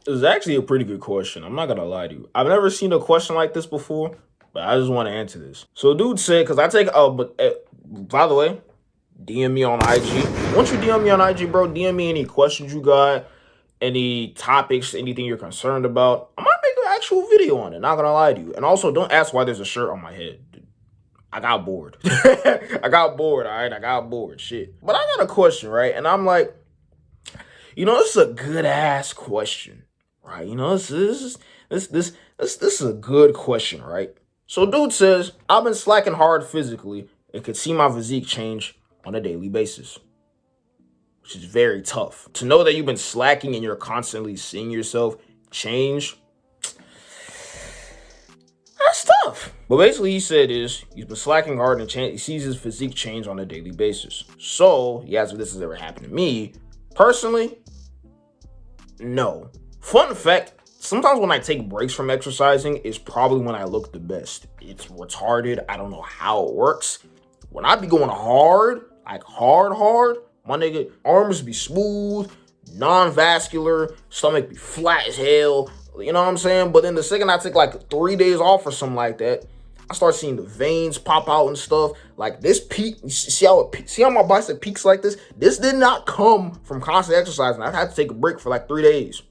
This is actually a pretty good question. I'm not gonna lie to you. I've never seen a question like this before, but I just want to answer this. So, dude said, because I take, by the way, DM me on IG. Once you DM me on IG, bro, DM me any questions you got, any topics, anything you're concerned about. I might make an actual video on it. Not gonna lie to you. And also, don't ask why there's a shirt on my head. I got bored. I got bored. All right, I got bored. Shit. But I got a question, right? And I'm like, this is a good ass question, right? This is a good question, right? So, dude says, I've been slacking hard physically and could see my physique change on a daily basis, which is very tough. To know that you've been slacking and you're constantly seeing yourself change, that's tough. But basically, he said he's been slacking hard and he sees his physique change on a daily basis. So he asked if this has ever happened to me. Personally, no. Fun fact, sometimes when I take breaks from exercising is probably when I look the best. It's retarded. I don't know how it works. When I be going hard, like hard, my nigga, arms be smooth, non-vascular, stomach be flat as hell. You know what I'm saying? But then the second I take like 3 days off or something like that, I start seeing the veins pop out and stuff. Like this peak, see how my bicep peaks like this? This did not come from constant exercising. I had to take a break for like 3 days.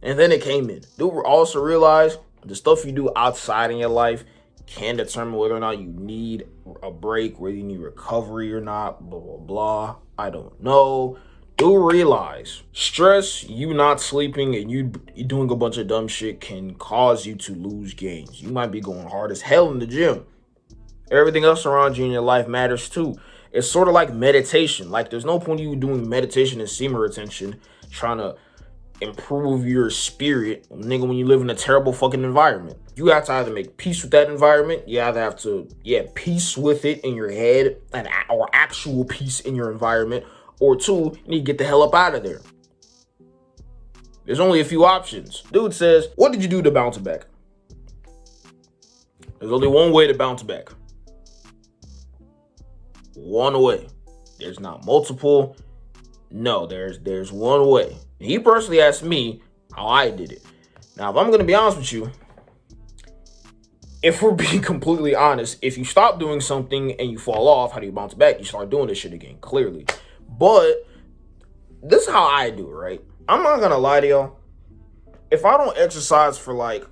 And then it came in. Dude, also realize the stuff you do outside in your life can determine whether or not you need a break, whether you need recovery or not, blah, blah, blah. I don't know. Do realize stress, you not sleeping, and you doing a bunch of dumb shit can cause you to lose gains. You might be going hard as hell in the gym. Everything else around you in your life matters too. It's sort of like meditation. Like there's no point in you doing meditation and semen retention, trying to improve your spirit, nigga, when you live in a terrible fucking environment. You have to either make peace with that environment, you either have to, peace with it in your head, or actual peace in your environment, or two, you need to get the hell up out of there. There's only a few options. Dude says, what did you do to bounce back? There's only one way to bounce back. One way. There's not multiple. No, there's one way. He personally asked me how I did it. Now, if I'm going to be honest with you, if we're being completely honest, if you stop doing something and you fall off, how do you bounce back? You start doing this shit again, clearly. But this is how I do it, right? I'm not going to lie to y'all. If I don't exercise for like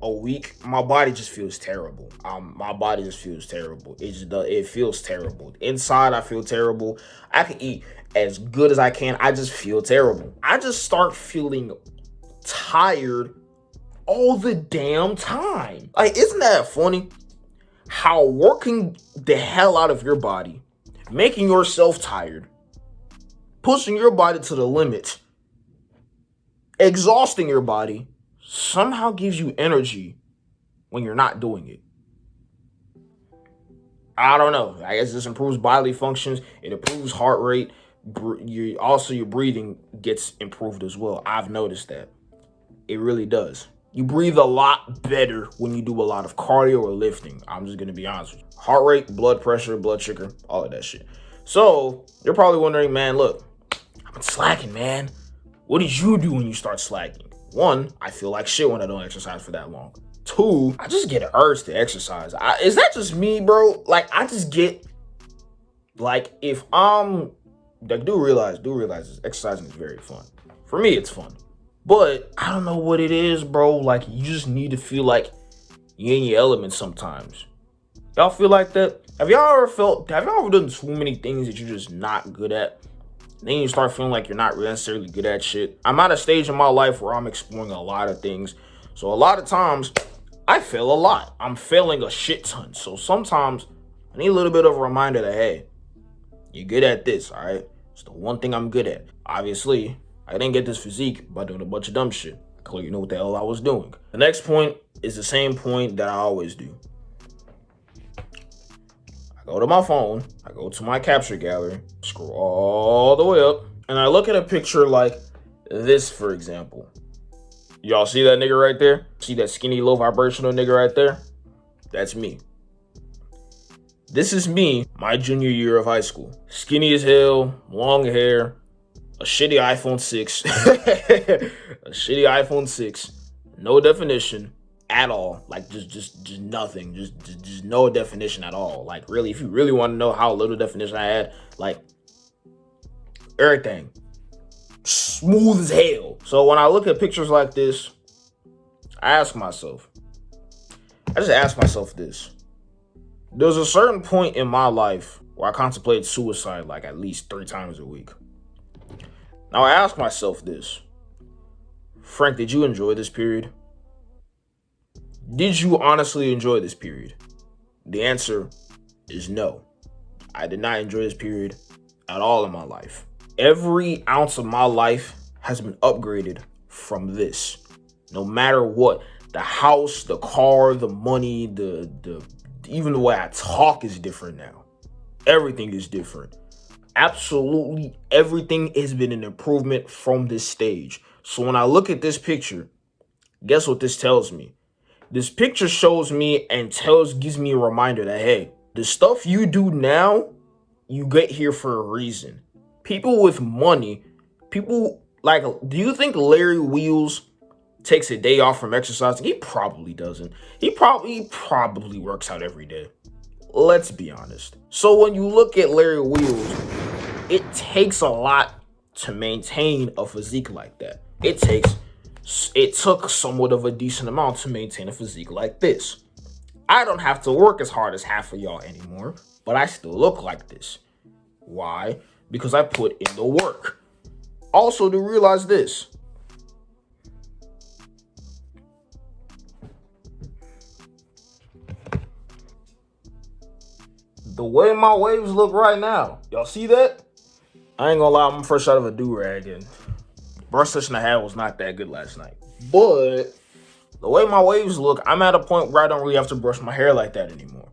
a week, my body just feels terrible. My body just feels terrible. It feels terrible. Inside, I feel terrible. I can eat as good as I can. I just feel terrible. I just start feeling tired all the damn time. Like, isn't that funny? How working the hell out of your body, making yourself tired, pushing your body to the limit, exhausting your body, somehow gives you energy when you're not doing it. I don't know. I guess this improves bodily functions. It improves heart rate. Your breathing gets improved as well. I've noticed that. It really does. You breathe a lot better when you do a lot of cardio or lifting. I'm just going to be honest with you. Heart rate, blood pressure, blood sugar, all of that shit. So you're probably wondering, man, look, I've been slacking, man. What did you do when you start slacking? One, I feel like shit when I don't exercise for that long. Two, I just get urged to exercise. Is that just me, bro? Like, I just get, like, if I'm, like, do realize exercising is very fun. For me, it's fun. But I don't know what it is, bro. Like, you just need to feel like you're in your element sometimes. Y'all feel like that? Have y'all ever done too many things that you're just not good at? Then you start feeling like you're not necessarily good at shit. I'm at a stage in my life where I'm exploring a lot of things. So a lot of times, I fail a lot. I'm failing a shit ton. So sometimes, I need a little bit of a reminder that, hey, you're good at this, all right? It's the one thing I'm good at. Obviously, I didn't get this physique by doing a bunch of dumb shit. Clearly know what the hell I was doing. The next point is the same point that I always do. I go to my phone, I go to my capture gallery, scroll all the way up, and I look at a picture like this, for example. Y'all see that nigga right there? See that skinny, low vibrational nigga right there? That's me. This is me, my junior year of high school. Skinny as hell, long hair, A shitty iPhone 6. A shitty iPhone 6. No definition at all. Like just nothing. Just no definition at all. Like really, if you really want to know how little definition I had, like everything smooth as hell. So when I look at pictures like this, I just ask myself this. There's a certain point in my life where I contemplated suicide like at least 3 times a week. Now I ask myself this. Frank, did you enjoy this period? Did you honestly enjoy this period? The answer is no. I did not enjoy this period at all in my life. Every ounce of my life has been upgraded from this. No matter what. The house, the car, the money, the even the way I talk is different now. Everything is different. Absolutely everything has been an improvement from this stage. So when I look at this picture, guess what this tells me? This picture shows me and gives me a reminder that, hey, the stuff you do now, you get here for a reason. People with money, do you think Larry Wheels takes a day off from exercising? He probably doesn't. He probably works out every day. Let's be honest. So when you look at Larry Wheels, it takes a lot to maintain a physique like that. It took somewhat of a decent amount to maintain a physique like this. I don't have to work as hard as half of y'all anymore, but I still look like this. Why? Because I put in the work. Also, to realize this. The way my waves look right now, y'all see that? I ain't gonna lie, I'm fresh out of a do-rag, and brush session I had was not that good last night. But the way my waves look, I'm at a point where I don't really have to brush my hair like that anymore.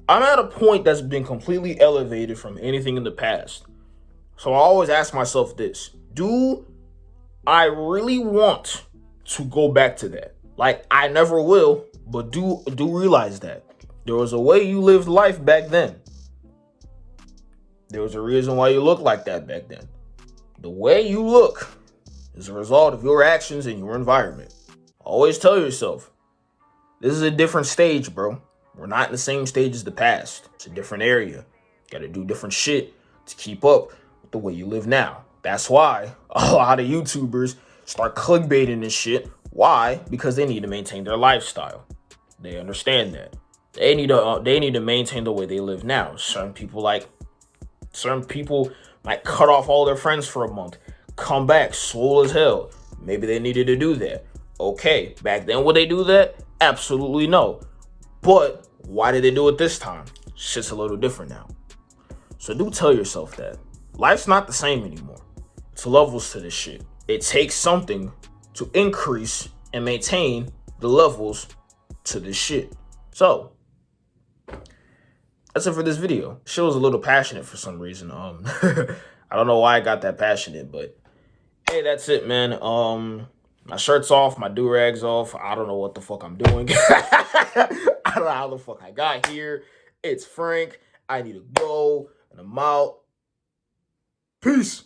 I'm at a point that's been completely elevated from anything in the past. So I always ask myself this: do I really want to go back to that? Like, I never will, but do realize that there was a way you lived life back then. There was a reason why you looked like that back then. The way you look is a result of your actions and your environment. Always tell yourself, this is a different stage, bro. We're not in the same stage as the past. It's a different area. You gotta do different shit to keep up with the way you live now. That's why a lot of YouTubers start clickbaiting and shit. Why? Because they need to maintain their lifestyle. They understand that. They need to maintain the way they live now. Certain people might cut off all their friends for a month, come back swole as hell. Maybe they needed to do that. Okay, back then would they do that? Absolutely no. But why did they do it this time? Shit's a little different now. So do tell yourself that. Life's not the same anymore. It's levels to this shit. It takes something to increase and maintain the levels to this shit. So that's it for this video. Shit was a little passionate for some reason. I don't know why I got that passionate, but hey, that's it, man. My shirt's off, my do-rag's off. I don't know what the fuck I'm doing. I don't know how the fuck I got here. It's Frank. I need to go, and I'm out. Peace.